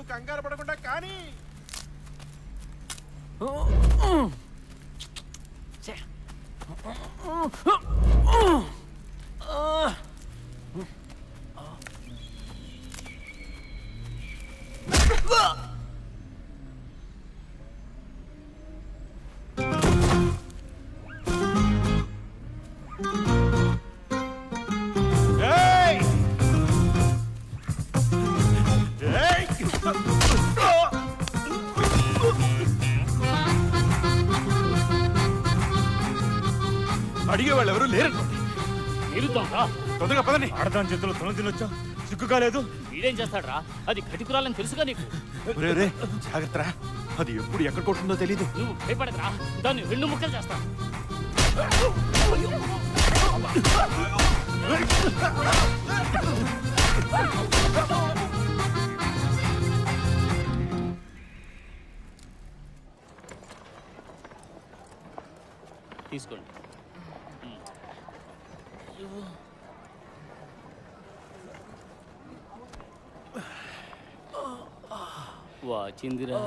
నువ్వు కంగారు పడకుండా కానీ అడిగే వాళ్ళు ఎవరు లేరనుకోండి. తొందరగా పదండి. ఆడదాని చేతుల్లో తొన తినొచ్చా? సిగ్గు కాలేదు? వీడేం చేస్తాడ్రా? అది కటికురాలని తెలుసుగా నీకు. జాగ్రత్త, అది ఎప్పుడు ఎక్కడ కొట్టుందో తెలీదు. నువ్వు భయపడదురా, దాన్ని 2 ముక్కలు చేస్తా. తీసుకోండి. వాచిందిరా.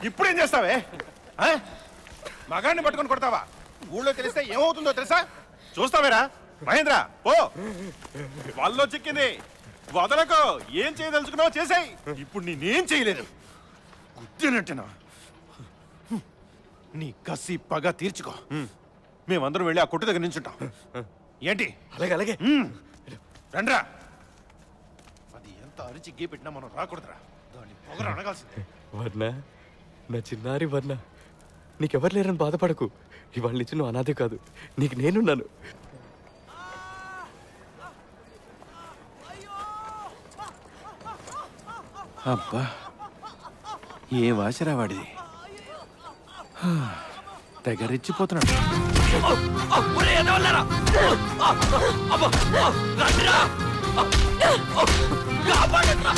ఇప్పుడేం చేస్తావే? మగాన్ని పట్టుకొని కొడతావా? ఊళ్ళో తెలిస్తే ఏమవుతుందో తెలుసా? చూస్తావేరా మహేంద్ర? ఓ వాళ్ళలో చిక్కింది, వదలకు. ఏం చేయదలుచుకున్నావో చేసాయి. ఇప్పుడు నేనేం చేయలేదు. గుర్తినట్టేనా? నీ కసి పగ తీర్చుకో. మేమందరం వెళ్ళి ఆ కొట్టు దగ్గర నించుంటాం. ఏంటి? అలాగే అలాగే. రండ్రా. అది ఎంత అరిచి గీ పెట్టినా మనం రాకూడదురా. దాన్ని పొగరు అనగాల్సిందే. వర్ణ, నా చిన్నారి వర్ణ, నీకెవరు లేరని బాధపడకు. ఇవాళ నుంచి నువ్వు అనాథే కాదు, నీకు నేనున్నాను. అబ్బా, ఏ వాసరా వాడిది. తెగరెచ్చిపోతున్నాడు. కాపాడండి.